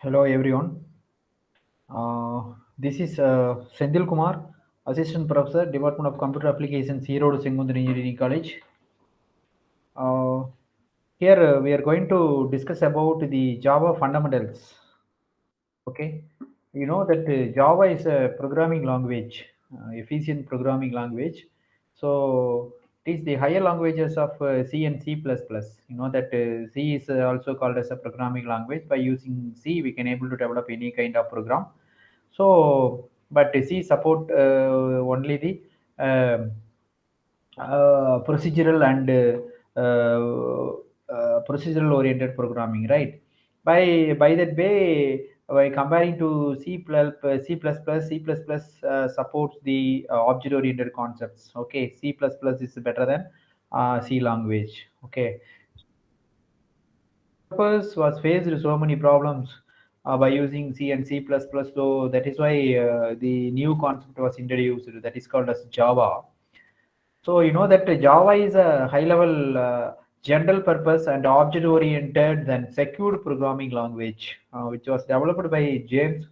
Hello everyone. This is Sendil Kumar, Assistant Professor, Department of Computer Applications, Hero Sengundar Engineering College. Uh, Here we are going to discuss about the Java fundamentals. Okay, you know that Java is a programming language, efficient programming language. So it is the higher languages of C and C++. You know that C is also called as a programming language. By using C, we can able to develop any kind of program. So, but C support only the um procedural and procedural oriented programming, right? By that way, by comparing to C++, supports the object oriented concepts. Okay, C++ is better than C language. Okay, developers was faced so many problems by using C and C++. So that is why the new concept was introduced that is called as Java. So you know that Java is a high-level general purpose and object-oriented and secured programming language, which was developed by James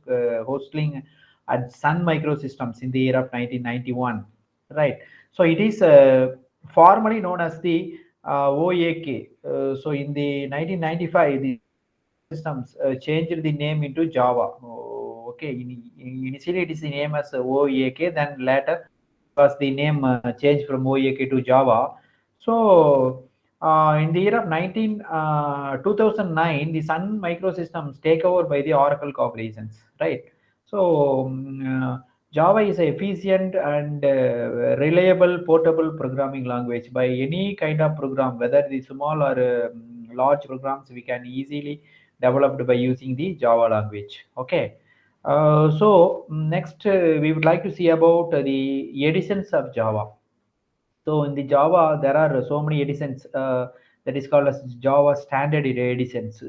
Hostling at Sun Microsystems in the year of 1991. Right. So it is formally known as the OAK. So in the 1995, the systems changed the name into Java. Oh, okay. Initially, it is the name as OAK. Then later was the name changed from OAK to Java. So, in the year of 2009, the Sun Microsystems take over by the Oracle corporations, right? So, Java is a efficient and reliable portable programming language by any kind of program, whether the small or large programs, we can easily developed by using the Java language. Okay. Next, we would like to see about the editions of Java. So in the Java, there are so many editions that is called as Java standard editions.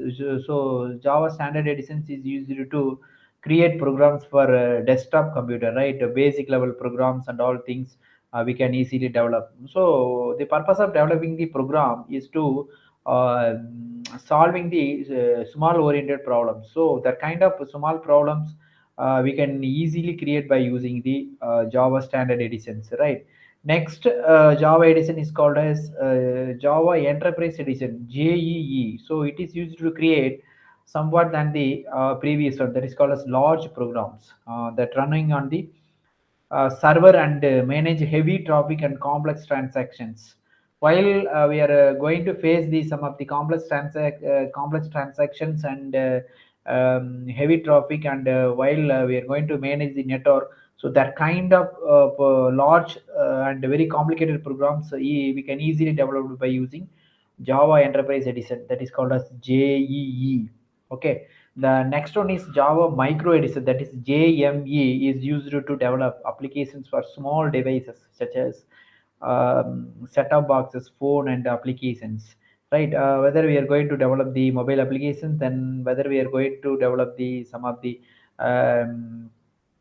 So Java standard editions is used to create programs for desktop computer, right? The basic level programs and all things we can easily develop. So the purpose of developing the program is to solving the small oriented problems. So that kind of small problems we can easily create by using the Java standard editions, right? Next, Java edition is called as Java Enterprise Edition (JEE). So it is used to create somewhat than the previous one that is called as large programs that running on the server and manage heavy traffic and complex transactions. While we are going to face the some of the complex transactions and heavy traffic, and while we are going to manage the network, so that kind of large and very complicated programs we can easily develop by using Java Enterprise Edition that is called as JEE. Okay. The next one is Java Micro Edition, that is JME, is used to develop applications for small devices such as set-top boxes, phone, and applications. Right? Whether we are going to develop the mobile applications, then whether we are going to develop the some of the um,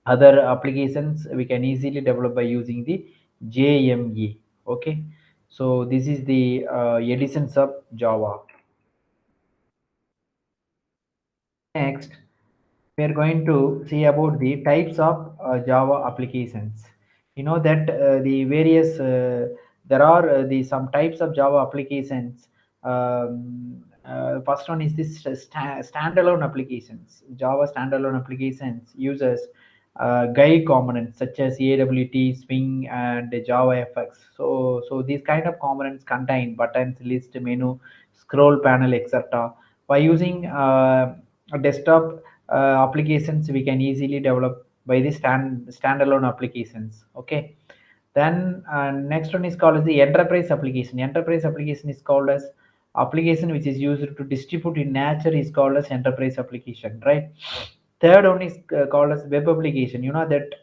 other applications, we can easily develop by using the JME. Okay. So this is the editions of Java. Next, we are going to see about the types of Java applications. You know that the various there are the some types of Java applications. First one is this standalone applications. Java standalone applications uses GUI components such as AWT, Swing, and Java FX. So these kind of components contain buttons, list, menu, scroll panel, etc. By using desktop applications, we can easily develop by the standalone applications. Okay. Then next one is called as the enterprise application. Enterprise application is called as application which is used to distribute in nature is called as enterprise application, right? Third one is called as web application. You know that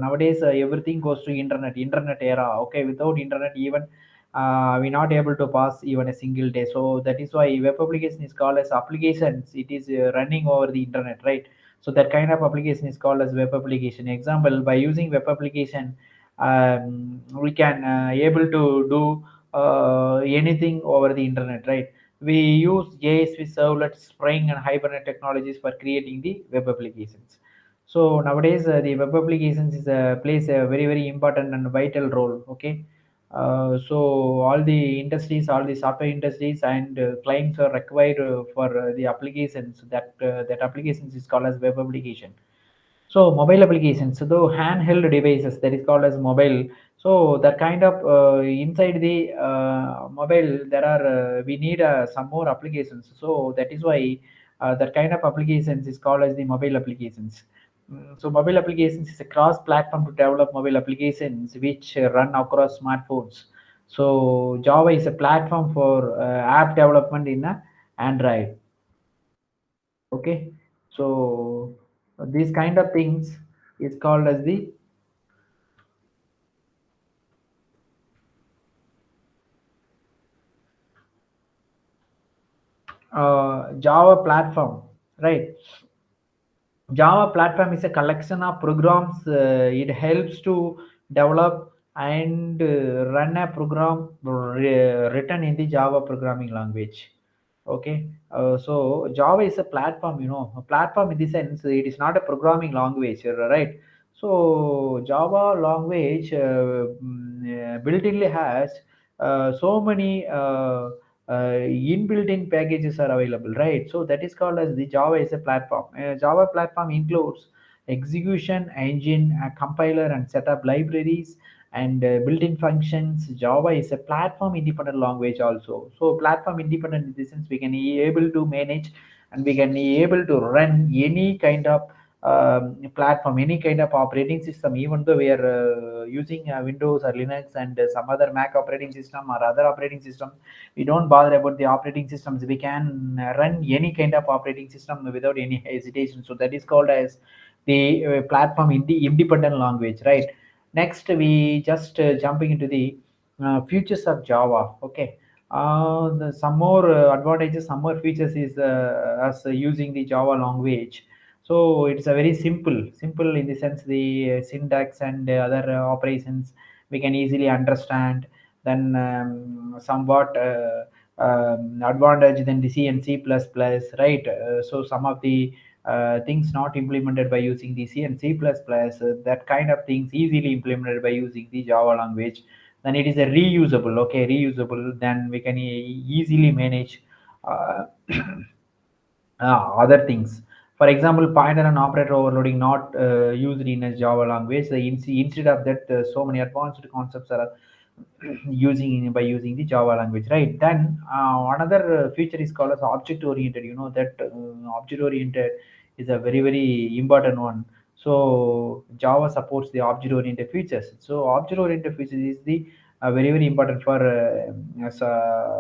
nowadays everything goes to internet era. Okay, without internet even we're not able to pass even a single day. So that is why web application is called as applications. It is running over the internet, right? So that kind of application is called as web application. Example, by using web application, we can able to do anything over the internet, right? we use JSP servlet, Spring, and Hibernate technologies for creating the web applications. So nowadays, the web applications is plays a very very important and vital role. Okay, so all the industries, all the software industries and clients are required for the applications that applications is called as web application. So mobile applications, so though handheld devices that is called as mobile. So that kind of inside the mobile there are we need some more applications. So that is why that kind of applications is called as the mobile applications. So mobile applications is a cross-platform to develop mobile applications which run across smartphones. So Java is a platform for app development in Android. Okay, so these kind of things is called as the Java platform, right? Java platform is a collection of programs. It helps to develop and run a program written in the Java programming language. Okay, so Java is a platform, a platform in the sense it is not a programming language, right? So Java language built-inly has so many inbuilt-in packages are available, right? So that is called as the Java is a platform. Java platform includes execution engine, a compiler, and setup libraries and built-in functions. Java is a platform independent language also. So platform independent in the sense we can be able to manage and we can be able to run any kind of platform, any kind of operating system, even though we are using Windows or Linux and some other Mac operating system or other operating system. We don't bother about the operating systems. We can run any kind of operating system without any hesitation. So that is called as the platform in the independent language, right? Next, we just jumping into the features of Java. Okay, some more advantages, some more features is us using the Java language. So it's a very simple in the sense the syntax and other operations we can easily understand. Then somewhat advantage than the C and C++, right? So some of the things not implemented by using the C and C++, that kind of things easily implemented by using the Java language. Then it is a reusable, okay, reusable. Then we can easily manage uh, other things. For example, pointer and operator overloading not used in a Java language. Instead of that, so many advanced concepts are using by using the Java language, right? Then another feature is called as object oriented. You know that object oriented is a very very important one. So Java supports the object oriented features. So object oriented features is the very very important for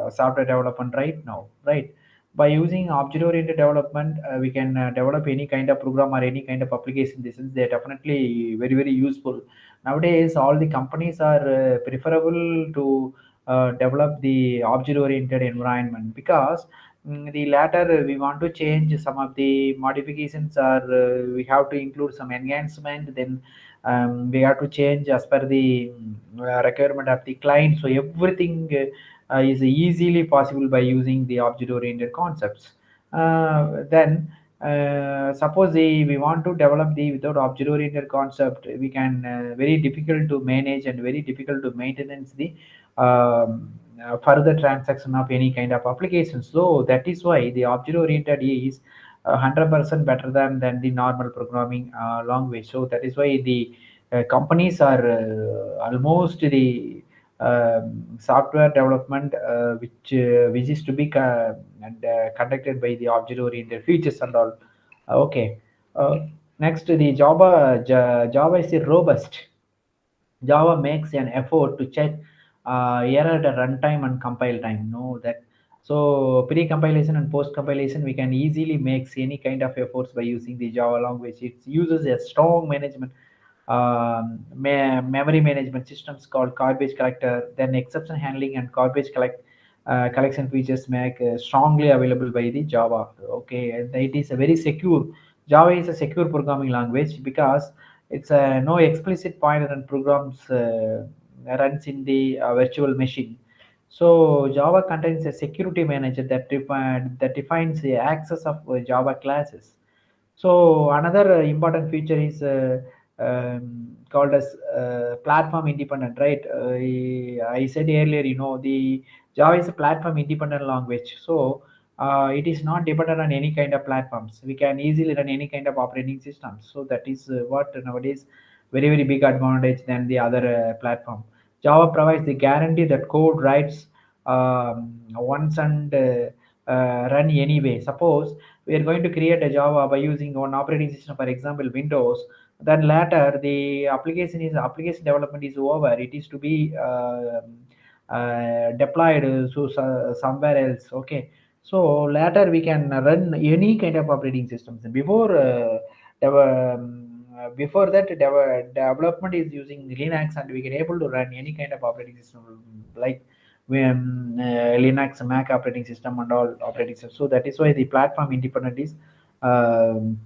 software development right now, right? By using object oriented development we can develop any kind of program or any kind of application. This is they're definitely very very useful. Nowadays all the companies are preferable to develop the object oriented environment because the latter we want to change some of the modifications or we have to include some enhancement. Then we have to change as per the requirement of the client. So everything is easily possible by using the object oriented concepts. Then suppose we want to develop the without object oriented concept, we can very difficult to manage and very difficult to maintenance the further transaction of any kind of application. So that is why the object oriented is 100% better than the normal programming language. So that is why the companies are almost the software development which is to be and conducted by the object oriented features and all. Okay. Next, the Java is a robust. Java makes an effort to check error at runtime and compile time. Know that. So pre-compilation and post-compilation, we can easily make any kind of efforts by using the Java language. It uses a strong management memory management systems called garbage collector. Then exception handling and garbage collection features make strongly available by the Java. Okay, and it is a very secure. Java is a secure programming language because it's no explicit pointer and programs runs in the virtual machine. So Java contains a security manager that defines the access of Java classes. So another important feature is called as platform independent, right? I said earlier, the Java is a platform independent language. So it is not dependent on any kind of platforms. We can easily run any kind of operating systems. So that is what nowadays very big advantage than the other platform. Java provides the guarantee that code writes once and run anyway. Suppose we are going to create a Java by using one operating system, for example, Windows. Then later the application development is over. It is to be deployed somewhere else. Okay, so later we can run any kind of operating systems. Before that, development is using Linux, and we can able to run any kind of operating system like Linux, Mac operating system, and all operating systems. So that is why the platform independent is um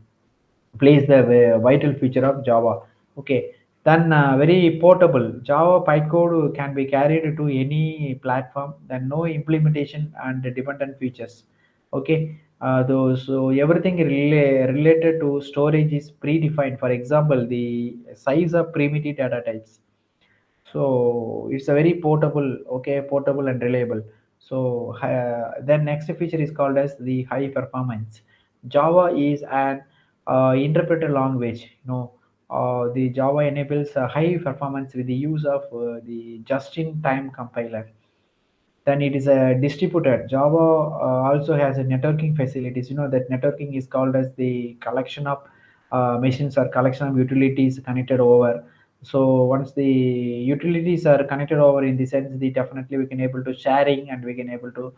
plays the vital feature of Java. Okay, then very portable. Java bytecode can be carried to any platform. Then no implementation and dependent features. Okay, those so everything related to storage is predefined. For example, the size of primitive data types. So it's a very portable, okay, portable and reliable. So then next feature is called as the high performance. Java is an interpreted language. The Java enables a high performance with the use of the just-in-time compiler. Then it is a distributed. Java also has a networking facilities. That networking is called as the collection of machines or collection of utilities connected over. So once the utilities are connected over, in the sense, the definitely we can able to sharing, and we can able to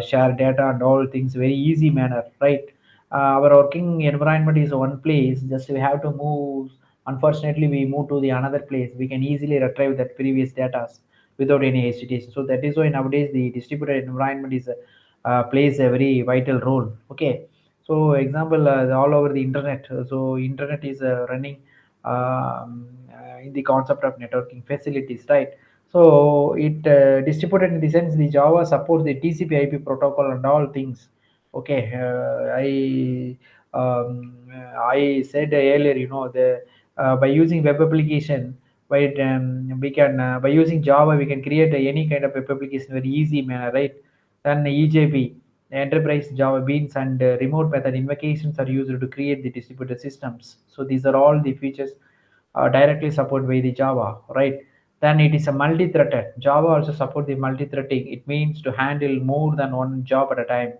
share data and all things very easy manner, right? Our working environment is one place, just we have to move. Unfortunately, we move to the another place, we can easily retrieve that previous data without any hesitation. So that is why nowadays the distributed environment is plays a very vital role. Okay, so example, all over the internet. So internet is running in the concept of networking facilities, right? So it distributed in the sense the Java supports the TCP/IP protocol and all things. Okay, I said earlier, the by using web application, we can by using Java we can create any kind of web application very easy manner, right? Then EJB, enterprise Java beans, and remote method invocations are used to create the distributed systems. So these are all the features directly supported by the Java, right? Then it is a multi-threaded. Java also support the multi-threading. It means to handle more than one job at a time.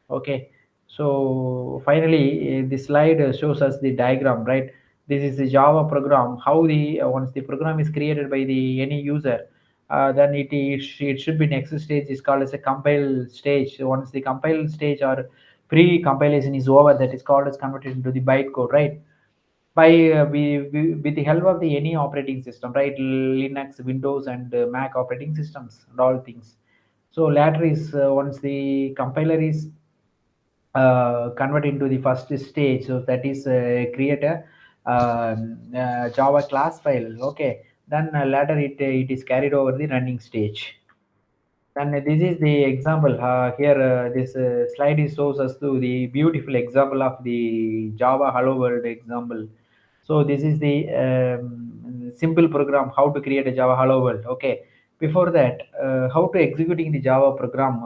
Okay, so finally, this slide shows us the diagram, right? This is the Java program. How the once the program is created by the any user, then it should be next stage is called as a compile stage. So once the compile stage or pre-compilation is over, that is called as converted into the bytecode, right? By with the help of the any operating system, right? Linux, Windows, and Mac operating systems and all things. So later is once the compiler is convert into the first stage, so that is create a Java class file. Okay, then later it is carried over the running stage. And this is the example here. This slide is shows us to the beautiful example of the Java Hello World example. So this is the simple program how to create a Java Hello World. Okay. Before that, how to executing the Java program.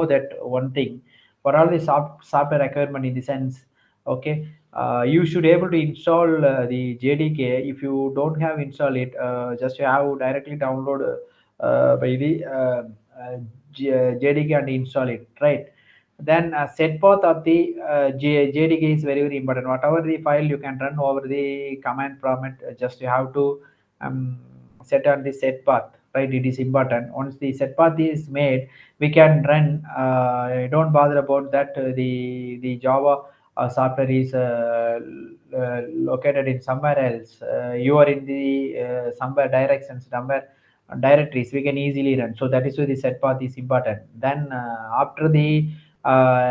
That one thing for all the software requirement in the sense. Okay. You should able to install the JDK. If you don't have install it, just you have directly download by the JDK and install it, right? Then set path of the JDK is very important. Whatever the file you can run over the command prompt, just you have to um, set on the set path, right? It is important. Once the set path is made, we can run. Don't bother about that. The Java software is located in somewhere else. You are in the somewhere directions, somewhere directories we can easily run. So that is why the set path is important. Then after the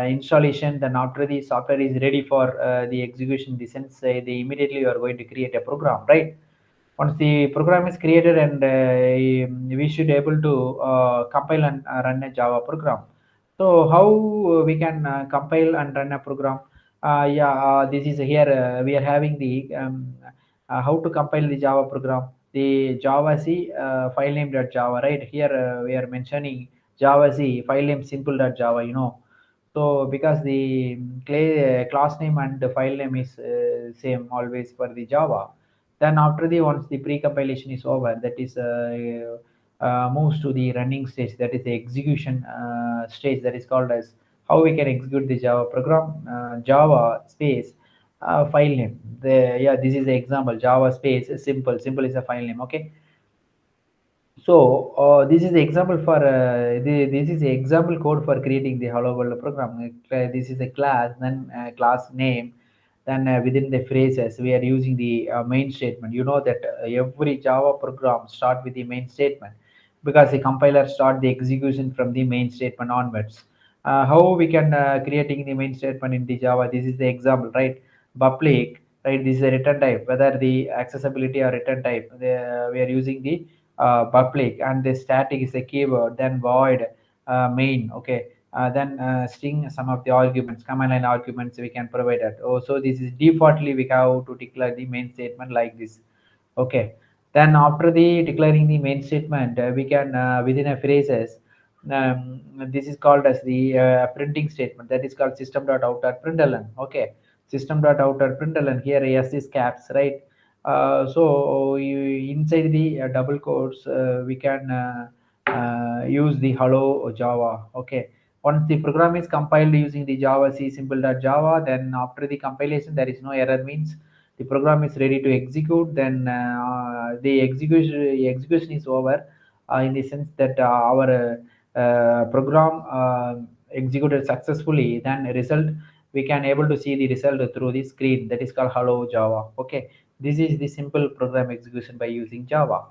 installation, then after the software is ready for the execution, the sense the immediately you are going to create a program, right? Once the program is created and we should able to compile and run a Java program. So how we can compile and run a program? This is here we are having the how to compile the Java program. The Java C file name .java, right? Here we are mentioning Java C file name simple.java, you know. So because the class name and the file name is same always for the Java, then after the once the pre-compilation is over, that is moves to the running stage, that is the execution stage, that is called as how we can execute the Java program. Java space file name. This is the example. Java space simple. Simple is a file name. Okay. So this is the example for this is the example code for creating the hello world program. This is a class, then class name, then within the phrases we are using the main statement. You know that every Java program start with the main statement because the compiler start the execution from the main statement onwards. How we can creating the main statement in the Java? This is the example, right? Public, right? This is a return type. Whether the accessibility or return type, we are using the public, and the static is a keyword, then void main. Okay. Then string some of the arguments, command line arguments we can provide it. Oh, so this is defaultly we have to declare the main statement like this. Okay. Then after the declaring the main statement, we can within a phrases. This is called as the printing statement. That is called system.out.println. Okay. System.out.println. Here yes is caps, right? So inside the double quotes, we can use the hello Java. Okay. Once the program is compiled using the Java C simple.java, then after the compilation there is no error, means the program is ready to execute. Then the execution is over in the sense that our program executed successfully. Then result, we can able to see the result through the screen, that is called hello Java. Okay. This is the simple program execution by using Java,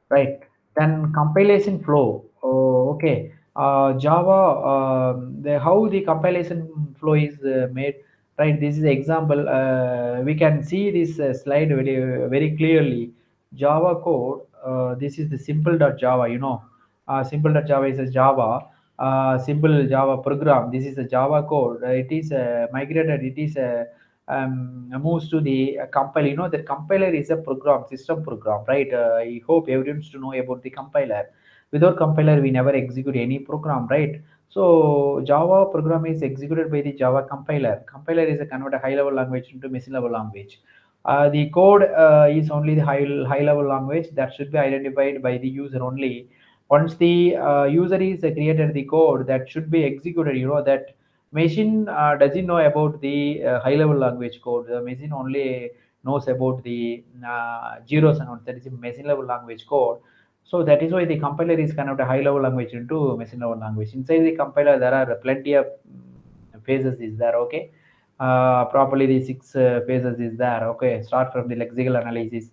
right? Then compilation flow. Oh, okay. Java, how the compilation flow is made, right? This is example. We can see this slide very clearly. Java code. This is the simple.java. You know, simple.java is a Java. Simple Java program. This is a Java code. It is migrated. It is moves to the compiler. You know that compiler is a program, system program, right? I hope everyone to know about the compiler. Without compiler we never execute any program, right? So Java program is executed by the Java compiler. Compiler is a convert a high level language into machine level language. The code is only the high level language that should be identified by the user only. Once the user is created the code that should be executed, you know that machine doesn't know about the high level language code. The machine only knows about the zeros and ones, that is a machine level language code. So that is why the compiler is kind of a high level language into machine level language. Inside the compiler there are plenty of phases is there. Okay. Properly the six phases is there. Okay. Start from the lexical analysis,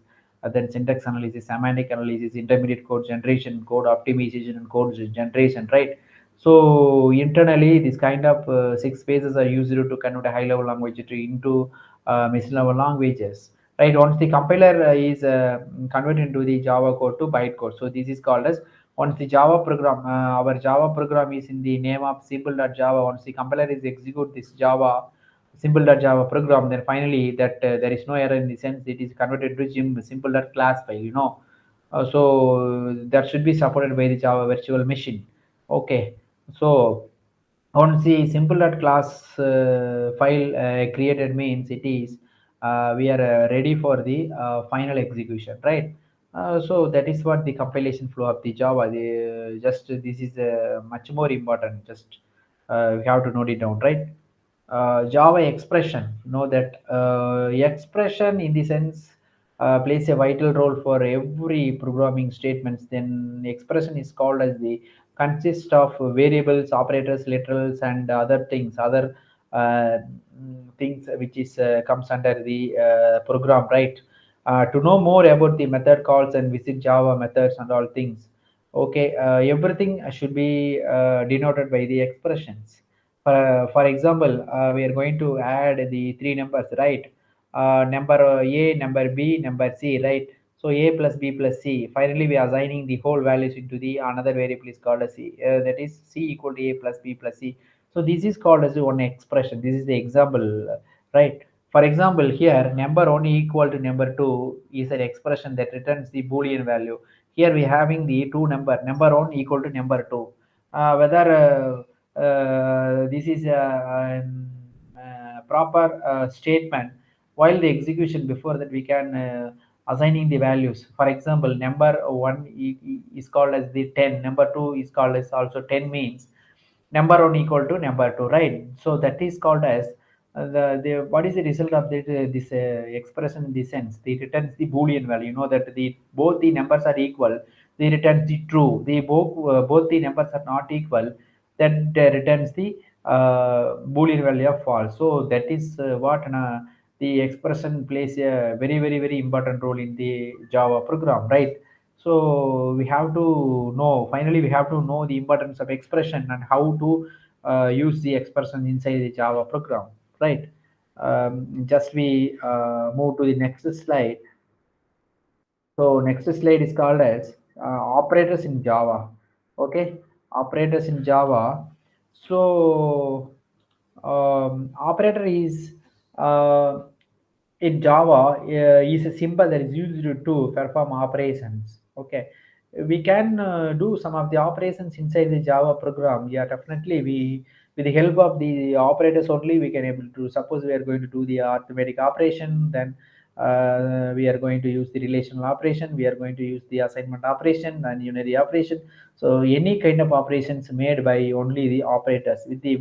then syntax analysis, semantic analysis, intermediate code generation, code optimization, and code generation, right? So internally, this kind of six phases are used to convert a high-level language into machine-level languages. Right? Once the compiler is converted into the Java code to bytecode, so this is called as once the Java program, our Java program is in the name of simple.java. Once the compiler is execute this Java simple.java program, then finally that there is no error in the sense it is converted to simple.class file. You know, so that should be supported by the Java virtual machine. Okay. So on the simple.class file created means it is we are ready for the final execution, right? So that is what the compilation flow of the Java. Just this is much more important. Just we have to note it down, right? Java expression. Know that expression in the sense plays a vital role for every programming statements. Then expression is called as the consists of variables, operators, literals, and other things, other things which is comes under the program, right? To know more about the method calls and visit Java methods and all things. Okay, everything should be denoted by the expressions. For example, we are going to add the three numbers, right? Number A, number B, number C, right? So a plus b plus c. Finally, we are assigning the whole values into the another variable is called as c. That is c equal to a plus b plus c. So this is called as one expression. This is the example, right? For example, here number 1 equal to number 2 is an expression that returns the Boolean value. Here we having the two number 1 equal to number 2. Whether this is a proper statement, while the execution before that we can assigning the values. For example, number 1 is called as the 10, number 2 is called as also 10 means number 1 equal to number 2, right? So that is called as the what is the result of this expression in this sense? It returns the Boolean value. You know that the both the numbers are equal. They returns the true. They both the numbers are not equal. That returns the Boolean value of false. So that is what the expression plays a very important role in the Java program, right? So we have to know, finally we have to know the importance of expression and how to use the expression inside the Java program, right? Just we move to the next slide. So next slide is called as operators in Java. Okay, operators in Java. So operator is uh, in Java is a symbol that is used to perform operations. Okay, we can do some of the operations inside the Java program. Yeah, definitely we with the help of the operators only we can able to, suppose we are going to do the arithmetic operation, then we are going to use the relational operation, we are going to use the assignment operation and unary operation. So any kind of operations made by only the operators. With the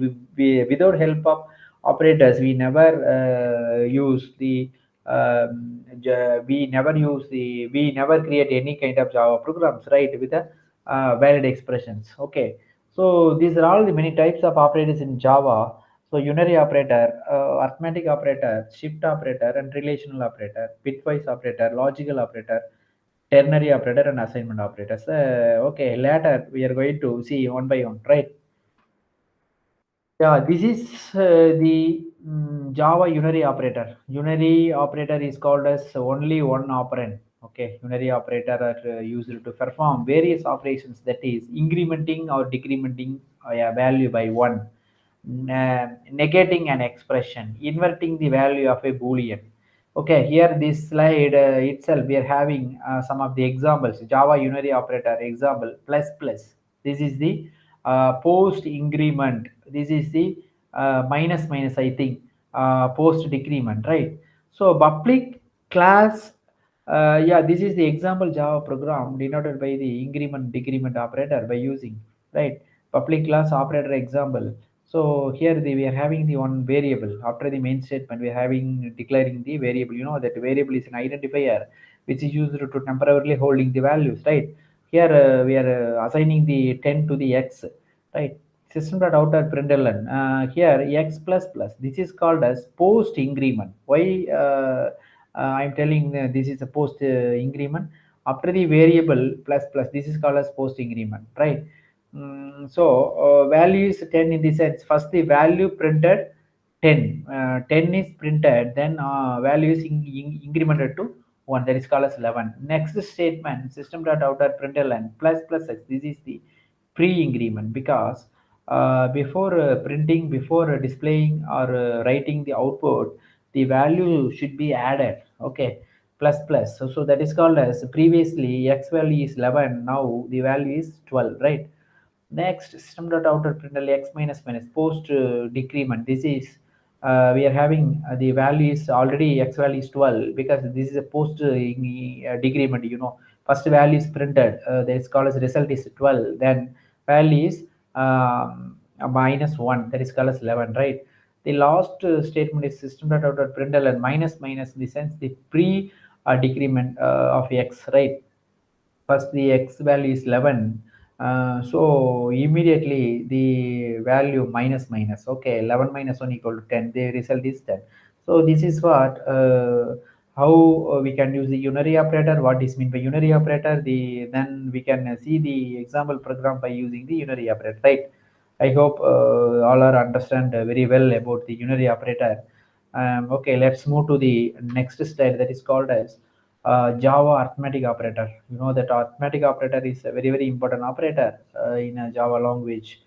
without help of operators we never use the we never create any kind of Java programs, right, with the valid expressions. Okay, so these are all the many types of operators in Java. So unary operator, arithmetic operator, shift operator, and relational operator, bitwise operator, logical operator, ternary operator, and assignment operators. Okay, later we are going to see one by one, right? Yeah, this is the Java unary operator. Unary operator is called as only one operand. Okay, unary operator are used to perform various operations, that is incrementing or decrementing a value by one, negating an expression, inverting the value of a Boolean. Okay, here this slide itself we are having some of the examples. Java unary operator example plus plus. This is the post increment. This is the minus minus, I think, post decrement, right? So public class, yeah, this is the example Java program denoted by the increment decrement operator by using, right, public class operator example. So here we are having the one variable after the main statement. We are having declaring the variable. You know that variable is an identifier which is used to temporarily holding the values, right? Here we are assigning the 10 to the x, right? System.out println. Here x plus plus. This is called as post increment. Why I'm telling this is a post increment after the variable plus plus. This is called as post increment, right? So value is 10 in the sense. First the value printed 10. 10 is printed, then value is incremented to 1. That is called as 11. Next statement system.out println plus plus x. This is the pre-increment because before printing, before displaying or writing the output, the value should be added. Okay, plus plus. So that is called as previously x value is 11. Now the value is 12, right? Next, system.out println x minus minus post decrement. This is we are having the value is already x value is 12 because this is a post decrement. You know, first value is printed. That is called as result is 12. Then value is a minus 1. That is called as 11, right? The last statement is system.out println minus minus in the sense the pre decrement of x, right? First the x value is 11, so immediately the value minus minus. Okay, 11 minus 1 equal to 10, the result is 10. So this is what how we can use the unary operator. What is meant by unary operator? Then we can see the example program by using the unary operator, right? I hope all are understand very well about the unary operator. Okay, let's move to the next slide, that is called as Java arithmetic operator. You know that arithmetic operator is a very, very important operator in a Java language,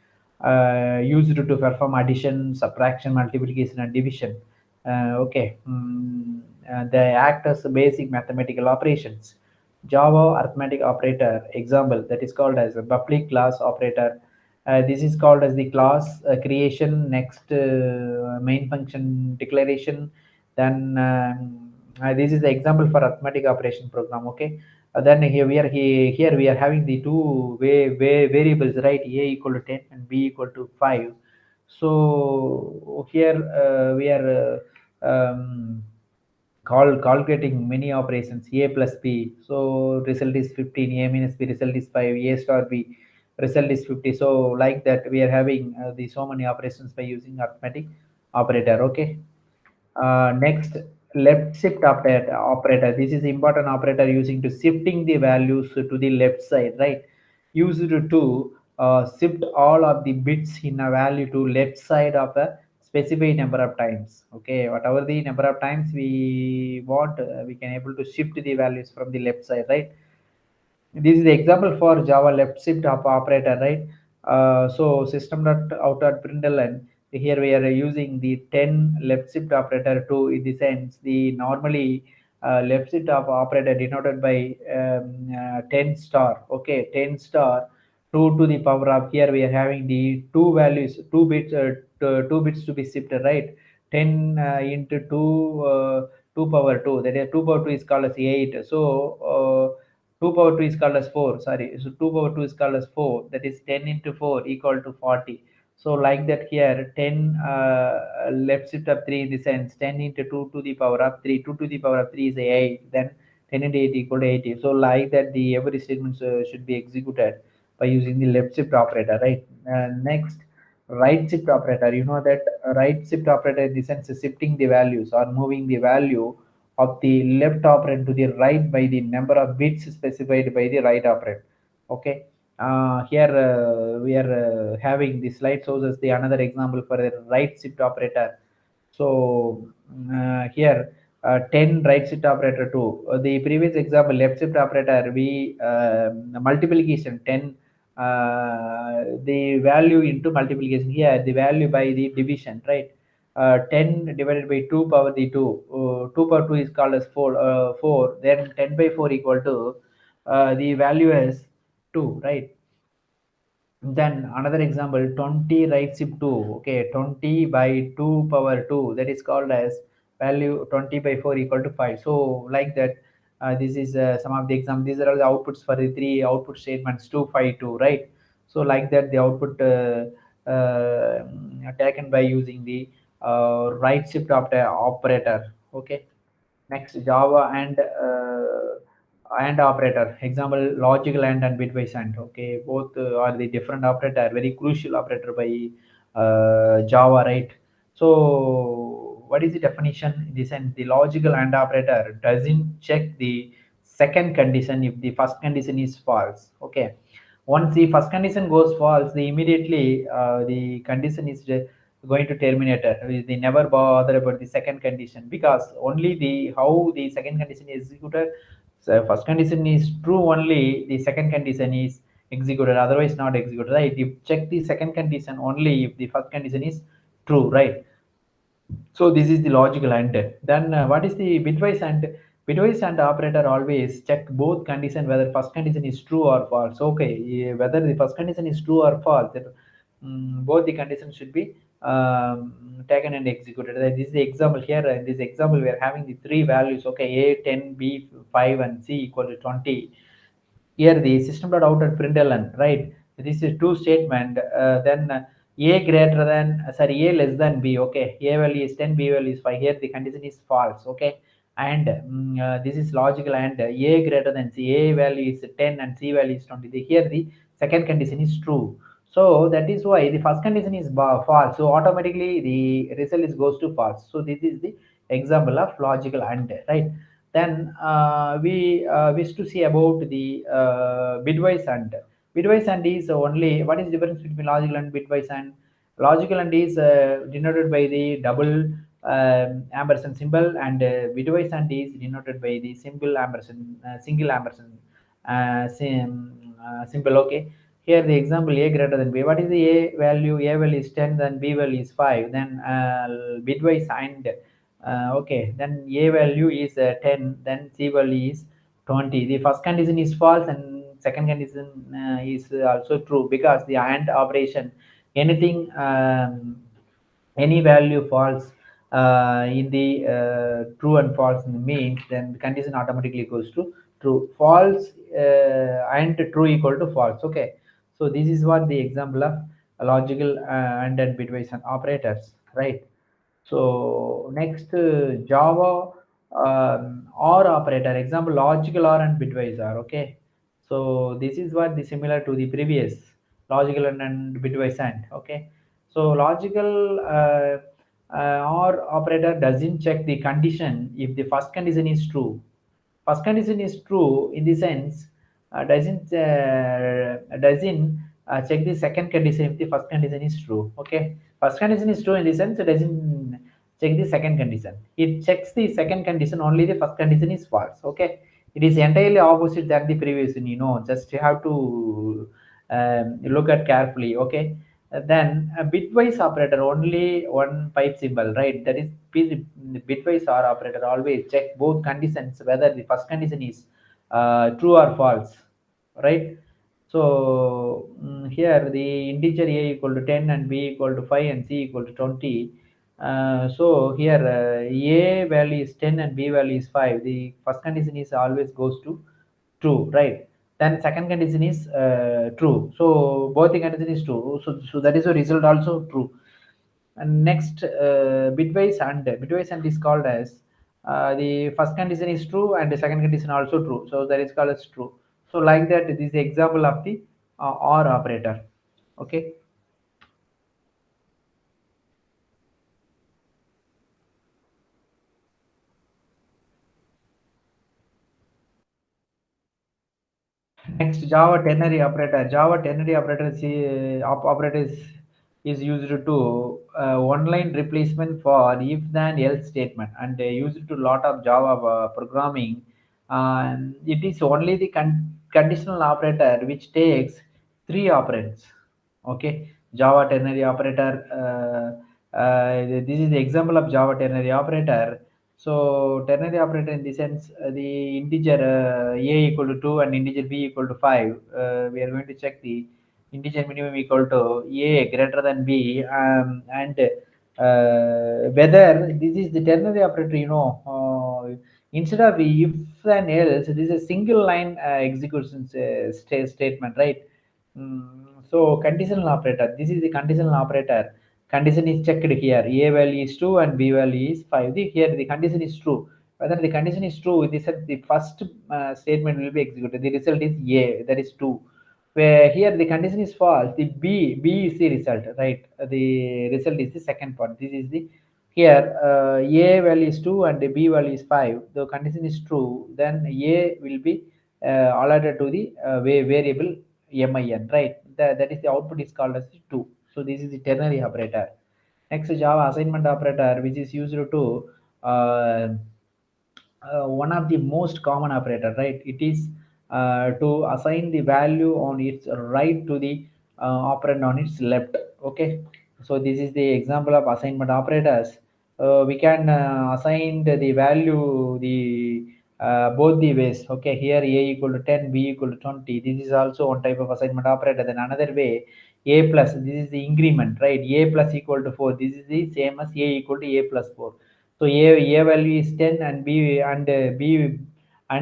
used to perform addition, subtraction, multiplication, and division. They act as basic mathematical operations. Java arithmetic operator example that is called as a public class operator. This is called as the class creation, next main function declaration, then this is the example for arithmetic operation program. Okay, then here we are having the two variables, right? A equal to 10 and B equal to 5. So here we are calculating many operations, A plus B. So result is 15, A minus B result is 5, A star B result is 50. So like that we are having the so many operations by using arithmetic operator. Okay. Next, left shift operator. This is important operator using to shifting the values to the left side, right? Used to shift all of the bits in a value to left side of a specified number of times. Okay, whatever the number of times we want, we can able to shift the values from the left side, right? This is the example for Java left shift operator, right? So system dot out dot println. Here we are using the 10 left shift operator to, in the sense the normally left shift of operator denoted by 10 star. Okay, 10 star 2 to the power of, here we are having the two values, two bits, two bits to be shifted, right? 10 into 2, 2 power 2, that is 2 power 2 is called as 8. So 2 power 2 is called as 4, sorry, so 2 power 2 is called as 4, that is 10 into 4 equal to 40. So like that here 10 left shift of 3 in the sense 10 into 2 to the power of 3, 2 to the power of 3 is 8, then 10 into 8 equal to 80. So like that the every statement should be executed by using the left shift operator, right? Next, right shift operator. You know that right shift operator in the sense is shifting the values or moving the value of the left operand to the right by the number of bits specified by the right operand. Okay. Here we are having the slide shows us the another example for the right shift operator. So here 10 right shift operator 2. The previous example left shift operator, we multiplication 10, the value into multiplication, here the value by the division, right? 10 divided by 2 power the 2, 2 power 2 is called as 4, 4, then 10 by 4 equal to the value as 2, right? Then another example 20 right shift 2. Okay, 20 by 2 power 2, that is called as value 20 by 4 equal to 5. So like that this is some of the examples. These are all the outputs for the three output statements 2 5 2, right? So like that the output taken by using the right shift operator. Okay. Next, Java and operator. Example, logical and bitwise and. Okay, both are the different operator, very crucial operator by Java, right? So, what is the definition? In the sense, the logical and operator doesn't check the second condition if the first condition is false. Okay, once the first condition goes false, the immediately the condition is going to terminate it. They never bother about the second condition, because only the how the second condition is executed. So first condition is true, only the second condition is executed, otherwise not executed, right? You check the second condition only if the first condition is true, right? So this is the logical AND. Then what is the bitwise AND? Bitwise AND operator always check both condition, whether first condition is true or false. Okay, whether the first condition is true or false, then, both the conditions should be taken and executed. This is the example here. In this example, we are having the three values. Okay, A 10, B 5, and C equal to 20. Here the system dot out at println, right? This is two statement. Then a greater than, sorry, a less than b. Okay, a value is 10, b value is 5. Here the condition is false. Okay, and this is logical, and a greater than c. A value is 10 and c value is 20. Here the second condition is true. So that is why the first condition is false. So automatically the result is goes to false. So this is the example of logical AND, right? Then we wish to see about the bitwise AND. Bitwise AND is only, what is the difference between logical and bitwise AND? Logical AND is denoted by the double ampersand symbol, and bitwise and is denoted by the symbol ampersand, single ampersand symbol. Okay, here the example a greater than b. What is the a value? A value is 10, then b value is 5. Then bitwise and okay, then a value is 10, then c value is 20. The first condition is false and second condition is also true, because the AND operation, anything any value false in the true and false in the means, then the condition automatically goes to true. False and true equal to false. Okay, so this is what the example of logical and bitwise operators, right? So next, Java OR operator. Example, logical OR and bitwise OR. Okay. So this is what the similar to the previous logical and bitwise AND. Okay. So logical OR operator doesn't check the condition if the first condition is true. First condition is true in the sense doesn't check the second condition if the first condition is true. Okay, first condition is true in the sense it doesn't check the second condition. It checks the second condition only. The first condition is false. Okay, it is entirely opposite than the previous one. Just you have to look at carefully. Okay, then a bitwise operator, only one pipe symbol, right? That is bitwise OR operator always check both conditions, whether the first condition is true or false, right? So here the integer a equal to 10 and b equal to 5 and c equal to 20. So here a value is 10 and b value is 5. The first condition is always goes to true, right? Then second condition is true. So both the condition is true. So that is the result also true. And next, bitwise and is called as the first condition is true and the second condition also true. So that is called as true. So like that, this is the example of the OR operator. Okay. Next, Java ternary operator. Java ternary operator is used to one-line replacement for if-then else statement, and used to lot of Java programming. It is only the conditional operator which takes three operands. Okay, Java ternary operator. This is the example of Java ternary operator. So ternary operator in the sense the integer a equal to 2 and integer b equal to 5. We are going to check the integer minimum equal to a greater than b, and whether this is the ternary operator. Instead of if and else, this is a single line execution statement, right? So conditional operator. This is the conditional operator. Condition is checked here. A value is 2 and B value is 5. Here the condition is true. Whether the condition is true, this is the first statement will be executed. The result is A, that is 2. Where here the condition is false, the B is the result, right? The result is the second part. This is the here A value is 2 and B value is 5. The condition is true, then A will be allotted to the variable MIN, right? That is the output is called as 2. So this is the ternary operator. Next, Java assignment operator, which is used to uh, one of the most common operator, right? It is to assign the value on its right to the operand on its left. Okay, so this is the example of assignment operators. We can assign the value the both the ways. Okay, here a equal to 10, b equal to 20. This is also one type of assignment operator. Then another way, a plus, this is the increment, right? A plus equal to 4. This is the same as a equal to a plus 4. So a value is 10 and b and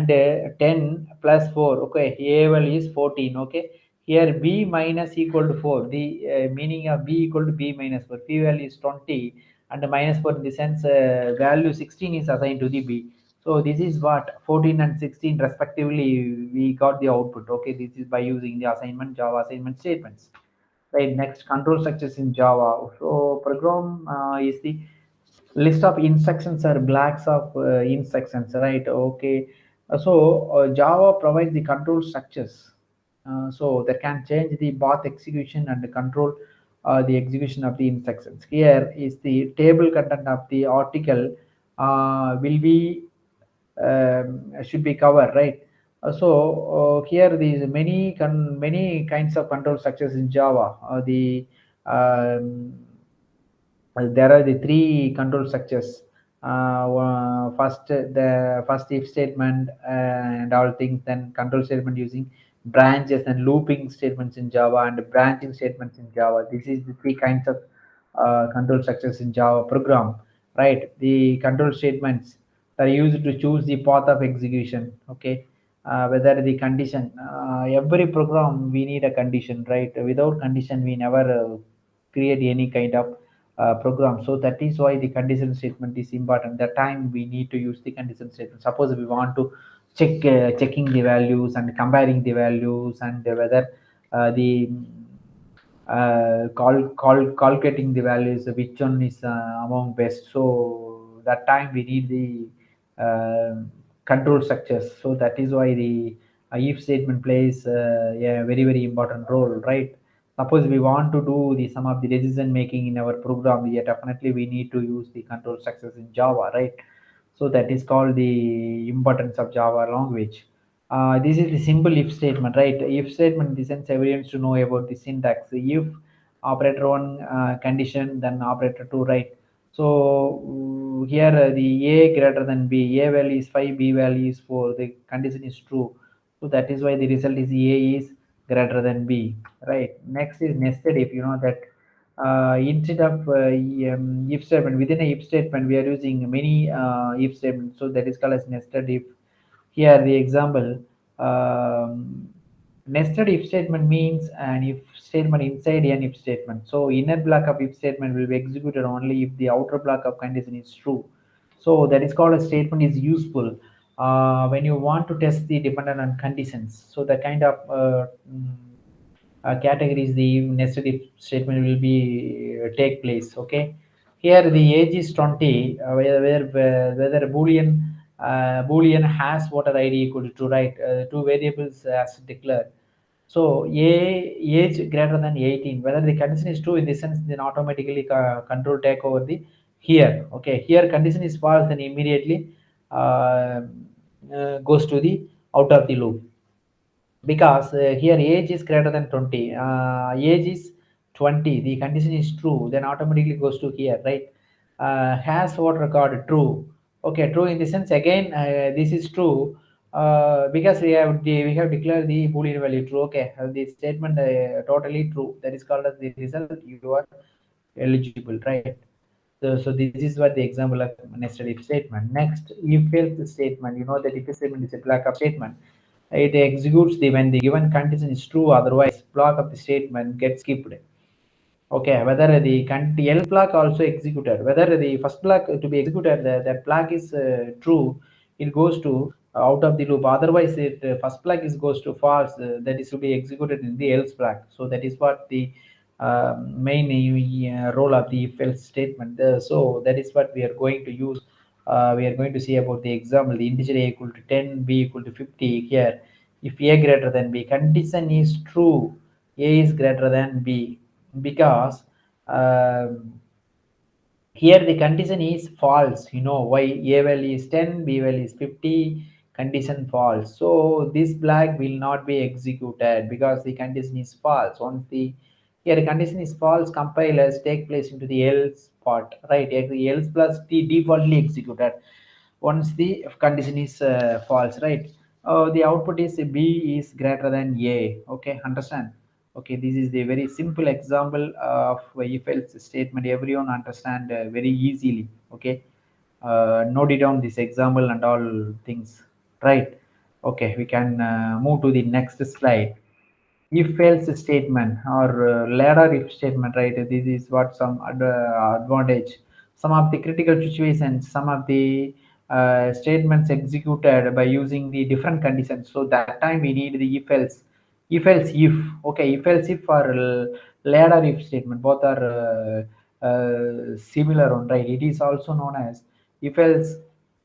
10 plus 4. Okay, a value is 14. Okay, here b minus equal to 4. The meaning of b equal to b minus 4. P value is 20 and minus 4 in the sense value 16 is assigned to the b. So this is what 14 and 16 respectively we got the output. Okay, this is by using the assignment Java assignment statements. Right, next, control structures in Java. So program is the list of instructions or blocks of instructions, right? Okay, so Java provides the control structures, so that can change the path execution and control the execution of the instructions. Here is the table content of the article will be should be covered, right? Here these many kinds of control structures in Java. Um, there are the three control structures. First, the first if statement and all things, then control statement using branches and looping statements in Java and branching statements in Java. This is the three kinds of control structures in Java program, right? The control statements are used to choose the path of execution. Okay, whether the condition. Every program we need a condition, right? Without condition, we never create any kind of program. So that is why the condition statement is important. That time we need to use the condition statement. Suppose we want to checking the values and comparing the values and whether the calculating the values, which one is among best. So that time we need the control structures. So that is why the if statement plays a very important role, right? Suppose we want to do the some of the decision making in our program, yeah, definitely we need to use the control structures in Java, right? So that is called the importance of Java language. This is the simple if statement, right? If statement in the sense everyone to know about the syntax. If operator one condition, then operator two, right? So here the a greater than b, a value is 5, b value is 4. The condition is true, so that is why the result is a is greater than b, right? Next is nested if. You know that instead of if statement, within a if statement we are using many if statements, so that is called as nested if. Here the example, nested if statement means an if statement inside an if statement. So inner block of if statement will be executed only if the outer block of condition is true. So that is called a statement is useful when you want to test the dependent on conditions. So the kind of categories the nested if statement will be take place. Okay, here the age is 20, whether boolean has voter id equal to true, right? Two variables as declared. So a age greater than 18, whether the condition is true in this sense, then automatically control take over the here. Okay, here condition is false, then immediately uh, goes to the out of the loop, because here age is greater than 20, age is 20, the condition is true, then automatically goes to here, right? Has voter record true. Okay, true in the sense again this is true because we have declared the boolean value true. Okay, the statement totally true, that is called as the result, you are eligible, right? So this is what the example of nested if statement. Next, if else statement. You know that if statement is a block of statement. It executes the when the given condition is true. Otherwise, block of the statement gets skipped. Okay, whether the else block also executed, whether the first block to be executed, that block is true, it goes to out of the loop. Otherwise, it first block is goes to false. That is to be executed in the else block. So that is what the main role of the if else statement. So that is what we are going to use. We are going to see about the example. The integer a equal to 10, b equal to 50. Here, if a greater than b, condition is true, a is greater than b, because um, here the condition is false. You know why? A value is 10, b value is 50, condition false. So this flag will not be executed because the condition is false. Once the here condition is false, compilers take place into the else part, right? The else plus the defaultly executed once the condition is false, right? The output is b is greater than a. Okay, understand? Okay, this is the very simple example of if else statement. Everyone understand very easily. Okay, note it down this example and all things, right? Okay, we can move to the next slide. If else statement or ladder if statement, right? This is what some advantage, some of the critical situations, some of the statements executed by using the different conditions. So that time we need the if. Okay, if else if or ladder if statement, both are similar one, right? It is also known as if else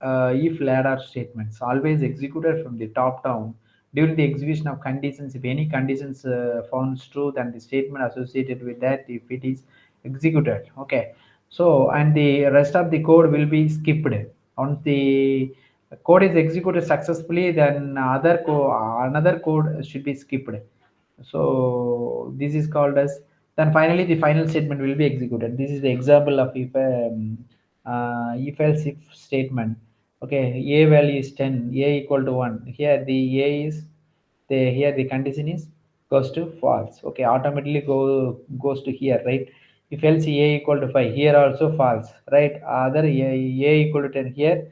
if ladder statements, always executed from the top down. during the execution of conditions. If any conditions found true, then the statement associated with that, if it is executed. Okay, so and the rest of the code will be skipped. Once the code is executed successfully, then another code should be skipped. So this is called as, then finally the final statement will be executed. This is the example of if else if statement. Okay, a value is 10, a equal to 1. Here the a is the, here the condition is goes to false. Okay, automatically goes to here, right? If else a equal to 5, here also false, right? Other a equal to 10, here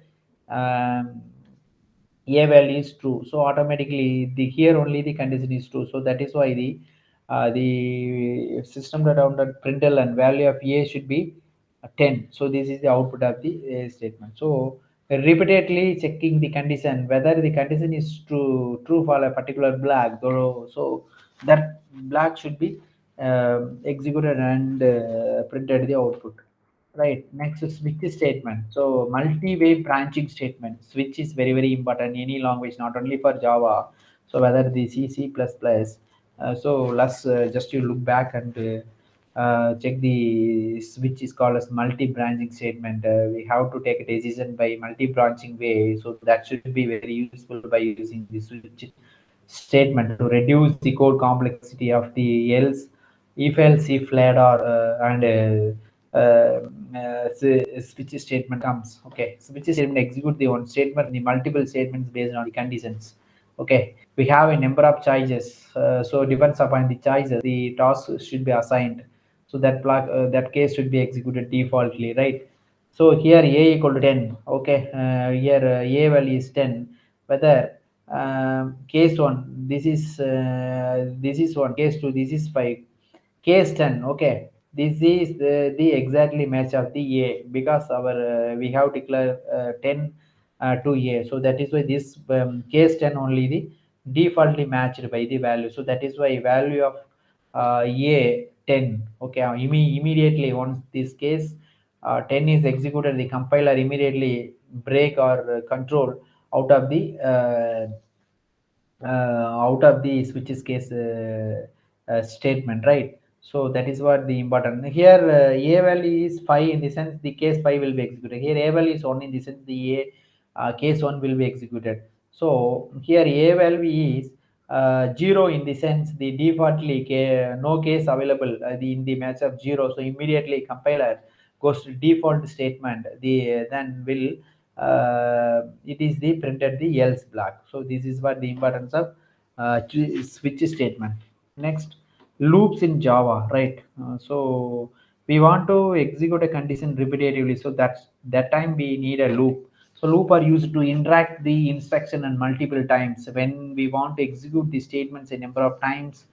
um, a value is true, so automatically the here only the condition is true. So that is why the system that on the printle and value of a should be 10. So this is the output of the statement. So repeatedly checking the condition whether the condition is true for a particular block, so that block should be executed and printed the output. Right. Next is switch statement. So multi-way branching statement. Switch is very, very important in any language, not only for Java. So whether the C, C++. So let's just you look back and check the switch is called as multi-branching statement. We have to take a decision by multi-branching way. So that should be very useful by using the switch statement to reduce the code complexity of the else if ladder switch statement comes. Okay, switch statement execute the one statement, the multiple statements based on the conditions. Okay, we have a number of choices, so depends upon the choices the task should be assigned. So that case should be executed defaultly, right? So here a equal to 10. Okay, here a value is 10. Whether case 1, this is 1, case 2, this is 5, case 10. Okay, this is the exactly match of the a, because our we have declared 10 to a. So that is why this case 10 only the defaultly matched by the value. So that is why value of a 10. Okay, immediately once this case 10 is executed, the compiler immediately break or control out of the out of the switches case statement, right? So that is what the important here. A value is 5 in the sense the case 5 will be executed. Here a value is 1 in the sense the a case 1 will be executed. So here a value is 0 in the sense the defaultly no case available in the match of 0. So immediately compiler goes to default statement, the then will it is the printed the else block. So this is what the importance of switch statement. Next, loops in Java, right? So we want to execute a condition repetitively, so that time we need a loop. So loop are used to interact the instruction and multiple times. When we want to execute the statements a number of times,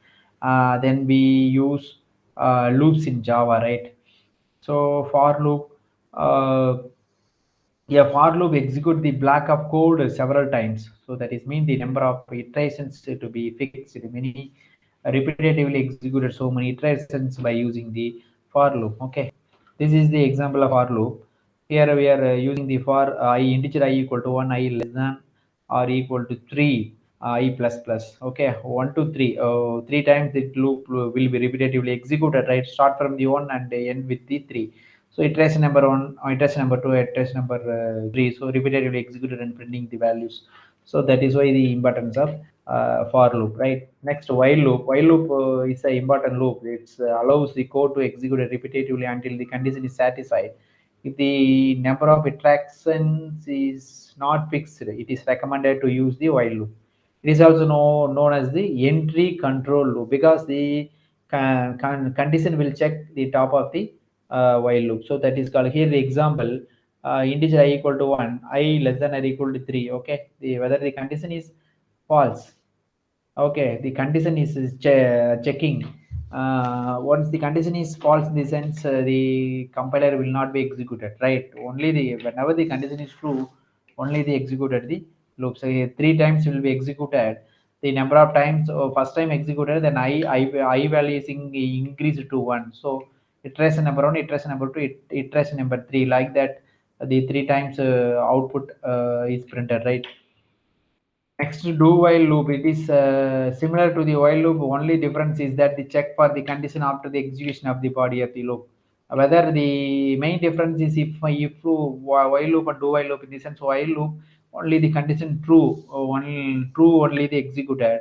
then we use loops in Java, right? So for loop, uh, a for loop execute the block of code several times. So that is mean the number of iterations to be fixed. Many repetitively executed so many iterations by using the for loop. Okay, this is the example of for loop. Here we are using the for I integer I equal to 1, I less than or equal to 3, I plus plus. Okay, 1 to 3. 3 times the loop will be repetitively executed, right? Start from the 1 and end with the 3. So iteration number 1, iteration number 2, iteration number 3. So repetitively executed and printing the values. So that is why the importance of for loop, right? Next, while loop. While loop is an important loop. It allows the code to execute repetitively until the condition is satisfied. If the number of iterations is not fixed, it is recommended to use the while loop. It is also known as the entry control loop, because the condition will check the top of the while loop. So that is called here the example, integer I equal to 1, I less than or equal to 3. Okay, whether the condition is false. Okay, the condition is checking. Once the condition is false, in the sense the compiler will not be executed, right? Only the whenever the condition is true, only the executed the loop. So here 3 times will be executed. The number of times first time executed, then I value is increased to 1. So iteration number 1, iteration number 2, iteration number 3, like that. The 3 times output is printed, right? Next, do while loop. It is similar to the while loop. Only difference is that the check for the condition after the execution of the body of the loop. Whether the main difference is if while loop and do while loop, in the sense while loop only the condition true, only the executed.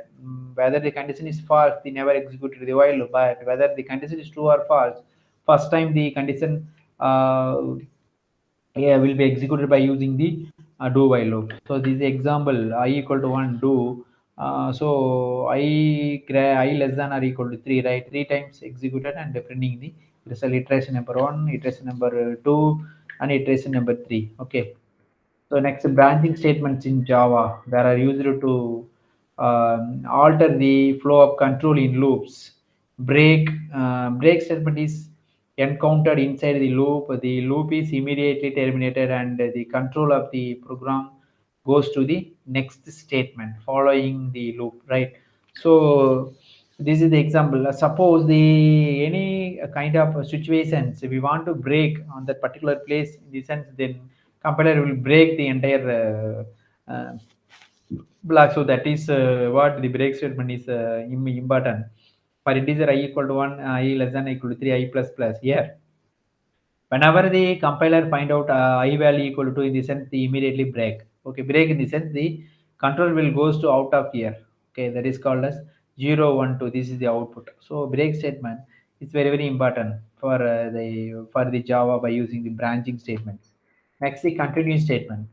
Whether the condition is false, they never executed the while loop. But whether the condition is true or false, first time the condition yeah, will be executed by using the do while loop. So this is the example I equal to 1 do. So I less than or equal to 3, right? 3 times executed and printing the result iteration number 1, iteration number 2, and iteration number 3. Okay. So next, branching statements in Java that are used to alter the flow of control in loops. Break statement is encountered inside the loop. The loop is immediately terminated, and the control of the program goes to the next statement following the loop. Right. So this is the example. Suppose the any kind of situations we want to break on that particular place, in the sense then compiler will break the entire block. So that is what the break statement is important. For integer I equal to 1, I less than or equal to 3, I plus plus. Here, whenever the compiler find out I value equal to, in the sense the immediately break. Okay, break in the sense the control will goes to out of here. Okay, that is called as 0 1 2. This is the output. So break statement is very very important for the Java by using the branching statements. Next, the continue statement.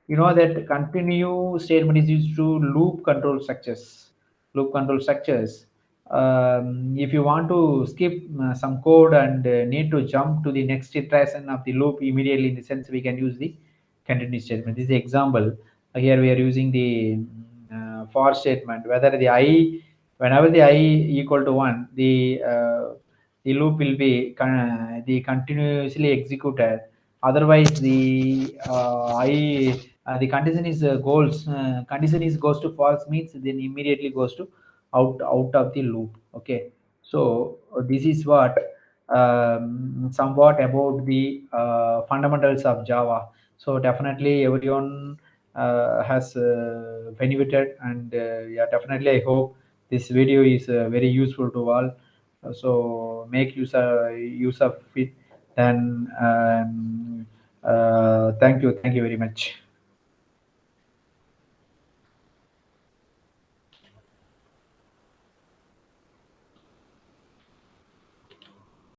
You know that continue statement is used to loop control structures. Loop control structures. If you want to skip some code and need to jump to the next iteration of the loop immediately, in the sense we can use the continue statement. This is the example. Here we are using the for statement. Whether the I, whenever the I equal to 1, the loop will be the continuously executed. Otherwise, the condition is condition is goes to false, means then immediately goes to out of the loop. Okay. So this is what somewhat about the fundamentals of Java. So definitely everyone has benefited, and yeah, definitely I hope this video is very useful to all. So make use of it. Then thank you very much.